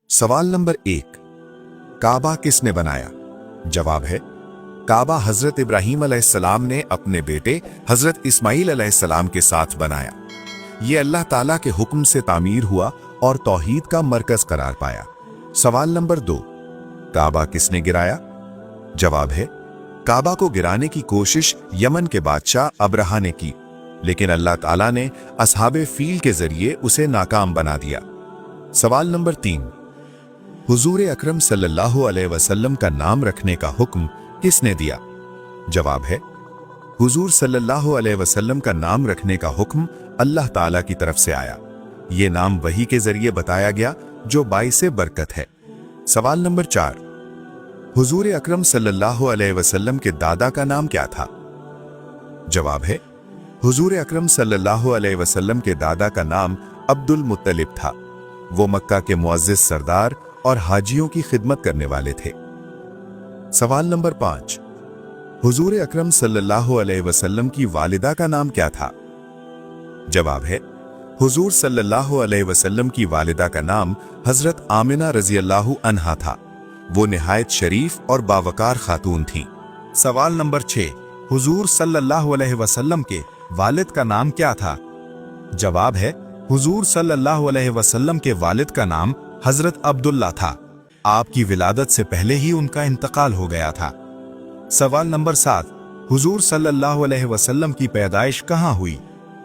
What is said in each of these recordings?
सवाल नंबर 1, काबा किसने बनाया? जवाब है काबा हजरत इब्राहीम अलैहिस्सलाम ने अपने बेटे हजरत इस्माईल अलैहिस्सलाम के साथ बनाया। ये अल्लाह ताला के हुक्म से तामीर हुआ और तौहीद का मरकज करार पाया। सवाल नंबर 2, काबा किसने गिराया? जवाब है काबा को गिराने की कोशिश यमन के बादशाह अब्रहा ने की, लेकिन अल्लाह ताला ने असहाबे फील के जरिए उसे नाकाम बना दिया। सवाल नंबर 3, हुजूर अकरम सल्लल्लाहु अलैहि वसल्लम का नाम रखने का हुक्म किसने दिया? जवाब है हुजूर सल्लल्लाहु अलैहि वसल्लम का नाम रखने का हुक्म अल्लाह ताला की तरफ से आया। ये नाम वही के जरिए बताया गया जो बाइसे बरकत है। सवाल नंबर 4, हुजूर अकरम सल्लल्लाहु अलैहि वसल्लम के दादा का नाम क्या था? जवाब है हुजूर अकरम सल्लल्लाहु अलैहि वसल्लम के दादा का नाम अब्दुल मुत्तलिब था। वो मक्का के मुअज्जिज सरदार और हाजियों की खिदमत करने वाले थे। सवाल नंबर 5, हुजूर अकरम सल्लल्लाहु अलैहि वसल्लम की वालिदा का नाम क्या था? जवाब है हुजूर सल्लल्लाहु अलैहि वसल्लम की वालिदा का नाम हजरत आमिना रज़ियल्लाहु अन्हा था। वो निहायत शरीफ और बावकार खातून थीं। सवाल नंबर 6, हुजूर सल्लल्लाहु अलैहि वसल्लम के वालिद का नाम क्या था? जवाब है हुजूर सल्लल्लाहु अलैहि वसल्लम के वालिद का नाम हजरत अब्दुल्ला था। आपकी विलादत से पहले ही उनका इंतकाल हो गया था। सवाल नंबर 7, हुजूर सल्लल्लाहु अलैहि वसल्लम की पैदाइश कहाँ हुई?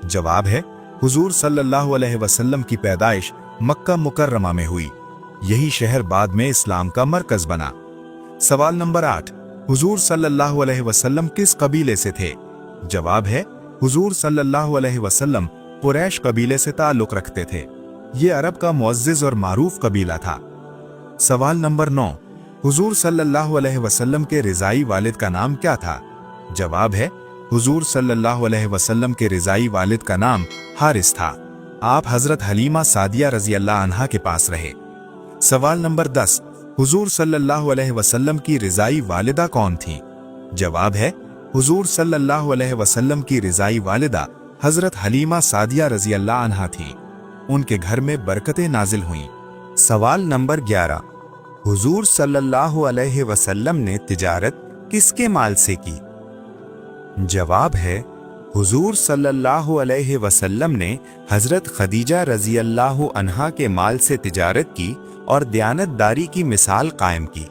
जवाब है हुजूर सल्लल्लाहु अलैहि वसल्लम की पैदाइश मक्का मुकर्रमा में हुई। यही शहर बाद में इस्लाम का मरकज बना। सवाल नंबर 8, हुजूर सल्लल्लाहु अलैहि वसल्लम किस कबीले से थे? जवाब है हुजूर सल्लल्लाहु अलैहि वसल्लम कुरैश कबीले से ताल्लुक रखते थे। ये अरब का मुअज्जिज और मारूफ कबीला था। सवाल नंबर 9, हुजूर सल्लल्लाहु अलैहि वसल्लम के रिजाई वालिद का नाम क्या था? जवाब है हुजूर सल्लल्लाहु अलैहि वसल्लम के रिजाई वालिद का नाम हारिस था। आप हजरत हलीमा सादिया रज़ियल्लाहु अन्हा के पास रहे। सवाल नंबर 10, हुजूर सल्लल्लाहु अलैहि वसल्लम की रिजाई वालिदा कौन थी? जवाब है हुजूर सल्लल्लाहु अलैहि वसल्लम की रिजाई वालिदा हजरत हलीमा सादिया रज़ियल्लाहु अन्हा थी। उनके घर में बरकतें नाजिल हुईं। सवाल नंबर 11, हुजूर सल्लल्लाहु अलैहि वसल्लम ने तिजारत किसके माल से की? जवाब है हुजूर सल्लल्लाहु अलैहि वसल्लम ने हजरत खदीजा रज़ियल्लाहु अन्हा के माल से तिजारत की और दयानतदारी की मिसाल कायम की।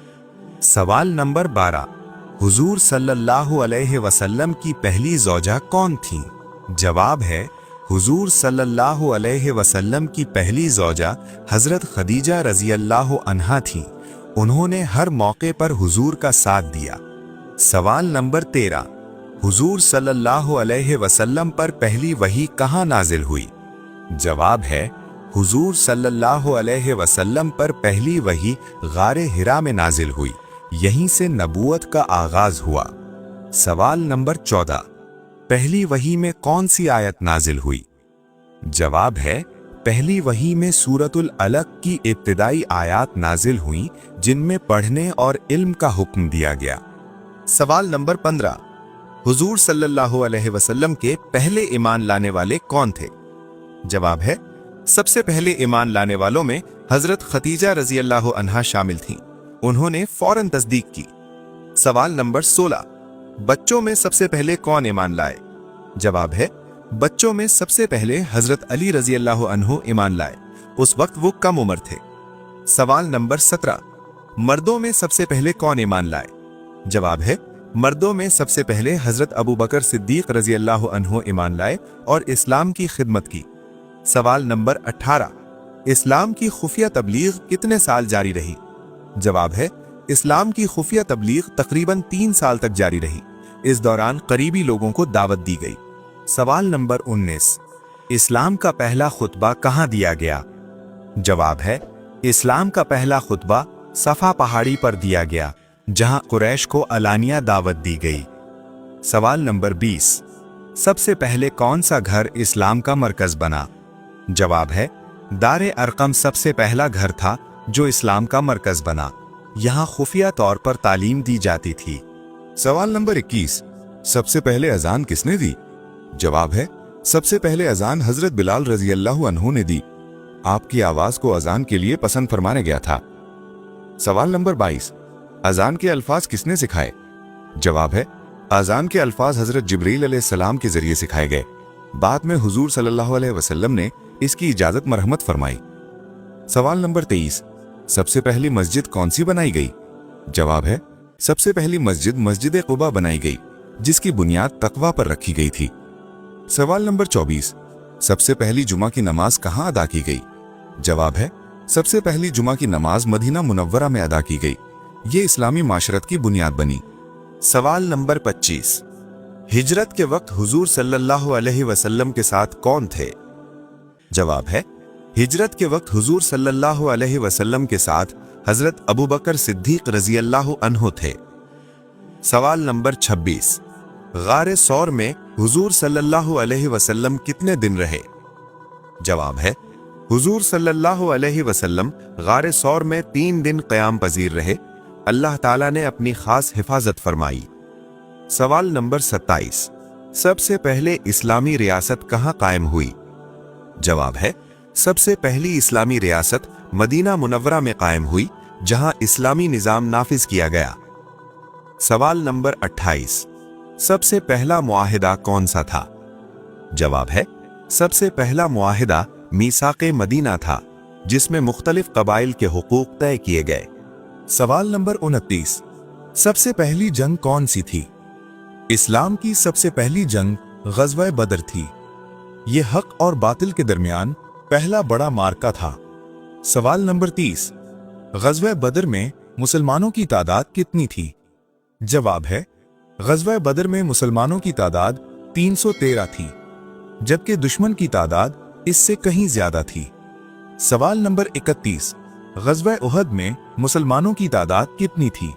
सवाल नंबर 12, हुजूर सल्लल्लाहु अलैहि वसल्लम की पहली ज़ौजा कौन थी? जवाब है हुजूर सल्लल्लाहु अलैहि वसल्लम की पहली ज़ौजा हजरत खदीजा रज़ियल्लाहु अन्हा थी। उन्होंने हर मौके पर हुजूर का साथ दिया। सवाल नंबर 13, हुजूर सल्लल्लाहु अलैहि वसल्लम पर पहली वही कहाँ नाजिल हुई? जवाब है हुजूर सल्लल्लाहु अलैहि वसल्लम पर पहली वही गारे हिरा में नाजिल हुई। यहीं से नबूवत का आगाज हुआ। सवाल नंबर 14, पहली वही में कौन सी आयत नाजिल हुई? जवाब है पहली वही में सूरतुल अलक की इब्तिदाई आयात नाजिल हुई, जिनमें पढ़ने और इल्म का हुक्म दिया गया। सवाल नंबर 15, हुजूर सल्लल्लाहु अलैहि वसल्लम के पहले ईमान लाने वाले कौन थे? जवाब है सबसे पहले ईमान लाने वालों में हजरत खदीजा रज़ियल्लाहु अन्हा शामिल थीं। उन्होंने फौरन तस्दीक की। सवाल नंबर 16, बच्चों में सबसे पहले कौन ईमान लाए? जवाब है बच्चों में सबसे पहले हजरत अली रज़ियल्लाहु अन्हु ईमान लाए। उस वक्त वो कम उम्र थे। सवाल नंबर 17, मर्दों में सबसे पहले कौन ईमान लाए? जवाब है मर्दों में सबसे पहले हजरत अबू बकर सिद्दीक रज़ियल्लाहु अन्हु ईमान लाए और इस्लाम की खिदमत की। सवाल नंबर 18, इस्लाम की खुफिया तबलीग कितने साल जारी रही? जवाब है इस्लाम की खुफिया तबलीग तकरीबन 3 साल तक जारी रही। इस दौरान करीबी लोगों को दावत दी गई। सवाल नंबर 19, इस्लाम का पहला खुतबा कहाँ दिया गया? जवाब है इस्लाम का पहला खुतबा सफा पहाड़ी पर दिया गया, जहां कुरैश को अलानिया दावत दी गई। सवाल नंबर 20, सबसे पहले कौन सा घर इस्लाम का मरकज बना? जवाब है दारे अरकम सबसे पहला घर था जो इस्लाम का मरकज बना। यहाँ खुफिया तौर पर तालीम दी जाती थी। सवाल नंबर 21, सबसे पहले अजान किसने दी? जवाब है सबसे पहले अजान हजरत बिलाल रज़ियल्लाहु अन्हु ने दी। आपकी आवाज को अजान के लिए पसंद फरमाया गया था। सवाल नंबर 22, अजान के अल्फाज किसने सिखाए? जवाब है, अजान के अल्फाज हजरत जिब्रील अलैहिस्सलाम के जरिए सिखाए गए। बाद में हुजूर सल्लल्लाहु अलैहि वसल्लम ने इसकी इजाजत मरहमत फरमाई। सवाल नंबर 23, सबसे पहली मस्जिद कौन सी बनाई गई? जवाब है, सबसे पहली मस्जिद मस्जिद कुबा बनाई गई, जिसकी बुनियाद तकवा पर रखी गई थी। सवाल नंबर 24, सबसे पहली जुमा की नमाज कहाँ अदा की गई? जवाब है, सबसे पहली जुमा की नमाज मदीना मुनव्वरा में अदा की गई। ये इस्लामी माशरत की बुनियाद बनी। सवाल नंबर 25, हिजरत के वक्त हुजूर सल्लल्लाहु अलैहि वसल्लम के साथ कौन थे? जवाब है, हिजरत के वक्त हुजूर सल्लल्लाहु अलैहि वसल्लम के साथ हजरत अबू बकर सिद्दीक रजी अल्लाह अन्हु थे। सवाल नंबर 26, गारे सौर में हुजूर सल्लल्लाहु अलैहि वसल्लम कितने दिन रहे? जवाब है, हुजूर सल्लल्लाहु अलैहि वसल्लम गारे सौर में 3 दिन क़याम पजीर रहे। अल्लाह ताला ने अपनी खास हिफाजत फरमाई। सवाल नंबर 27, सबसे पहले इस्लामी रियासत कहाँ कायम हुई? जवाब है, सबसे पहली इस्लामी रियासत मदीना मुनव्वरा में कायम हुई, जहां इस्लामी निजाम नाफिज किया गया। सवाल नंबर 28, सबसे पहला मुआहिदा कौन सा था? जवाब है, सबसे पहला मुआहिदा मीसाक़े मदीना था, जिसमें मुख्तलिफ कबाइल के हुकूक तय किए गए। सवाल नंबर 29, सबसे पहली जंग कौन सी थी? इस्लाम की सबसे पहली जंग ग़ज़वा बदर थी। ये हक और बातिल के दरमियान पहला बड़ा मार्का था। सवाल नंबर 30, ग़ज़वा बदर में मुसलमानों की तादाद कितनी थी? जवाब है, ग़ज़वा बदर में मुसलमानों की तादाद 313 थी, जबकि दुश्मन की तादाद इससे कहीं ज्यादा थी। सवाल नंबर 31, ग़ज़वा उहद में मुसलमानों की तादाद कितनी थी?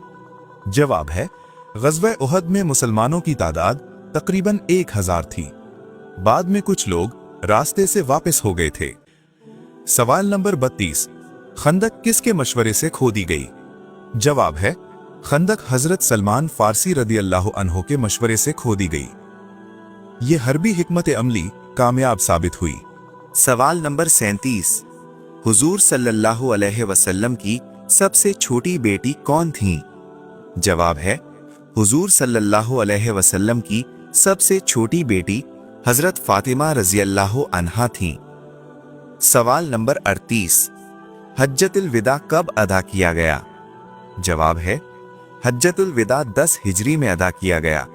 जवाब है, ग़ज़वा उहद में मुसलमानों की तादाद तकरीबन 1000 थी। बाद में कुछ लोग रास्ते से वापस हो गए थे। सवाल नंबर 32, खंदक किसके मशवरे से खोदी गई? जवाब है, खंदक हजरत सलमान फारसी रदी अल्लाह अन्हो के मशवरे से खोदी गई। ये हरबी हिकमत अमली कामयाब साबित हुई। सवाल नंबर 37, हुजूर सल्लल्लाहु अलैहि वसल्लम की सबसे छोटी बेटी कौन थी? जवाब है, हुजूर सल्लल्लाहु अलैहि वसल्लम की सबसे छोटी बेटी हजरत फातिमा रजी अल्लाह अन्हा थीं। सवाल नंबर 38, हज्जतुल विदा कब अदा किया गया? जवाब है, हज्जतुल विदा 10 हिजरी में अदा किया गया।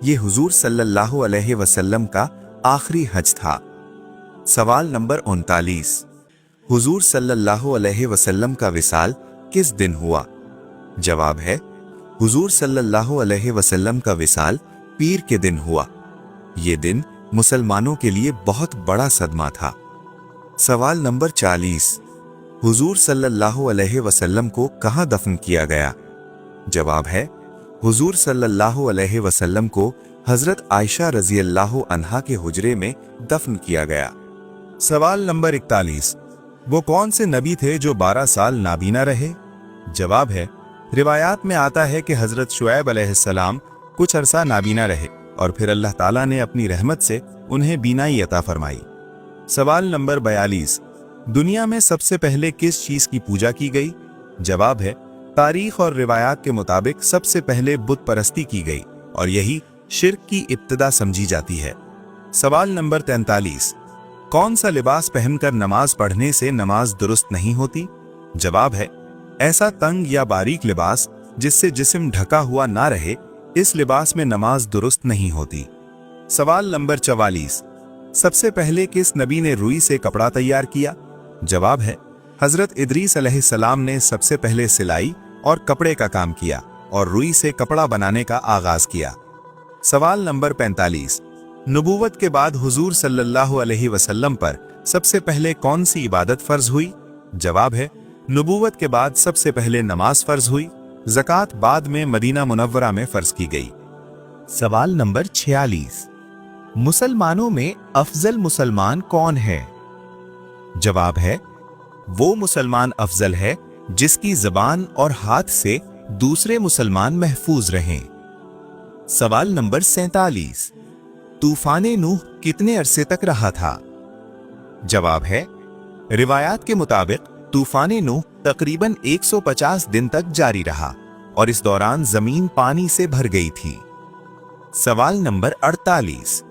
ये हुजूर सल्लल्लाहु अलैहि वसल्लम का आखिरी हज था। सवाल नंबर 39, हुजूर सल्लल्लाहु अलैहि वसल्लम का विसाल किस दिन हुआ? जवाब है, हुजूर सल्लल्लाहु अलैहि वसल्लम का विसाल पीर के दिन हुआ। ये दिन मुसलमानों के लिए बहुत बड़ा सदमा था। सवाल नंबर 40, हुजूर सल्लल्लाहु अलैहि वसल्लम को कहाँ दफन किया गया? जवाब है, हुजूर सल्लल्लाहु अलैहि वसल्लम को हजरत आयशा रजी अल्लाह अन्हा के हुजरे में दफन किया गया। सवाल नंबर 41, वो कौन से नबी थे जो 12 साल नाबीना रहे? जवाब है, रिवायात में आता है कि हजरत शुएब अलैहिस्सलाम कुछ अरसा नाबीना रहे और फिर अल्लाह ताला ने अपनी रहमत से उन्हें बीनाई अता फरमाई। सवाल नंबर 42, दुनिया में सबसे पहले किस चीज की पूजा की गई? जवाब है, तारीख और रिवायात के मुताबिक सबसे पहले बुत परस्ती की गई और यही शिर्क की इब्तिदा समझी जाती है। सवाल नंबर 43, कौन सा लिबास पहनकर नमाज पढ़ने से नमाज दुरुस्त नहीं होती? जवाब है, ऐसा तंग या बारीक लिबास जिससे जिस्म ढका हुआ ना रहे, इस लिबास में नमाज दुरुस्त नहीं होती। सवाल नंबर 44, सबसे पहले किस नबी ने रुई से कपड़ा तैयार किया? जवाब है, हजरत इदरीस अलैहिस्सलाम ने सबसे पहले सिलाई और कपड़े का काम किया और रुई से कपड़ा बनाने का आगाज किया। सवाल नंबर 45, नबूवत के बाद हुजूर सल्लल्लाहु अलैहि वसल्लम पर सबसे पहले कौन सी इबादत फर्ज हुई? जवाब है, नबूवत के बाद सबसे पहले नमाज फर्ज हुई। ज़कात बाद में मदीना मुनव्वरा में फर्ज की गई। सवाल नंबर 46, मुसलमानों में अफजल मुसलमान कौन है? जवाब है, वो मुसलमान अफजल है जिसकी ज़बान और हाथ से दूसरे मुसलमान महफूज रहें। सवाल नंबर 47, तूफान नूह कितने अरसे तक रहा था? जवाब है, रिवायात के मुताबिक तूफान नूह तकरीबन 150 दिन तक जारी रहा और इस दौरान जमीन पानी से भर गई थी। सवाल नंबर 48।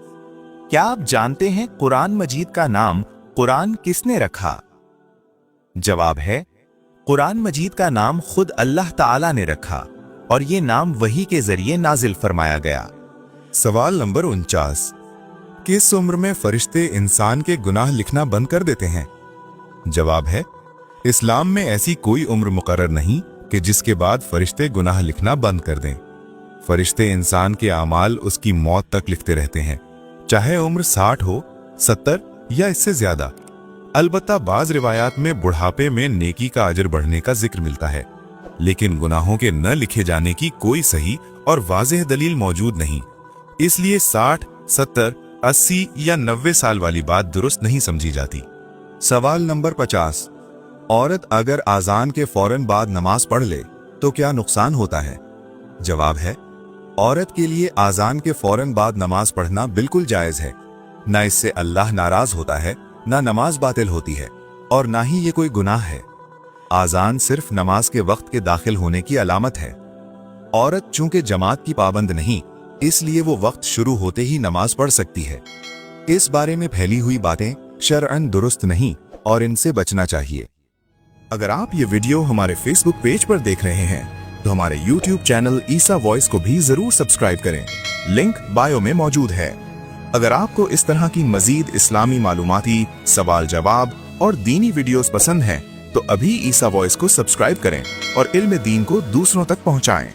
क्या आप जानते हैं कुरान मजीद का नाम कुरान किसने रखा? जवाब है, कुरान मजीद का नाम खुद अल्लाह ताला ने रखा और ये नाम वही के जरिए नाजिल फरमाया गया। सवाल नंबर 49। किस उम्र में फरिश्ते इंसान के गुनाह लिखना बंद कर देते हैं? जवाब है, इस्लाम में ऐसी कोई उम्र मुकर्रर नहीं कि जिसके बाद फरिश्ते गुनाह लिखना बंद कर दें। फरिश्ते इंसान के अमाल उसकी मौत तक लिखते रहते हैं, चाहे उम्र 60 हो, 70 या इससे ज्यादा। अलबत्ता बाज रिवायात में बुढ़ापे में नेकी का अजर बढ़ने का जिक्र मिलता है, लेकिन गुनाहों के न लिखे जाने की कोई सही और वाज़ेह दलील मौजूद नहीं। इसलिए 60, 70, 80 या 90 साल वाली बात दुरुस्त नहीं समझी जाती। सवाल नंबर 50। औरत अगर आजान के फौरन बाद नमाज पढ़ ले तो क्या नुकसान होता है? जवाब है, औरत के लिए आजान के फौरन बाद नमाज पढ़ना बिल्कुल जायज है। न इससे अल्लाह नाराज होता है, न नमाज बातिल होती है और ना ही ये कोई गुनाह है। आजान सिर्फ नमाज के वक्त के दाखिल होने की अलामत है। औरत चूंकि जमात की पाबंद नहीं, इसलिए वो वक्त शुरू होते ही नमाज पढ़ सकती है। इस बारे में फैली हुई बातें शरअन दुरुस्त नहीं और इनसे बचना चाहिए। अगर आप ये वीडियो हमारे फेसबुक पेज पर देख रहे हैं तो हमारे यूट्यूब चैनल ईसा वॉइस को भी जरूर सब्सक्राइब करें, लिंक बायो में मौजूद है। अगर आपको इस तरह की मजीद इस्लामी मालूमाती, सवाल जवाब और दीनी वीडियोस पसंद हैं तो अभी ईसा वॉइस को सब्सक्राइब करें और इल्म दीन को दूसरों तक पहुंचाएं।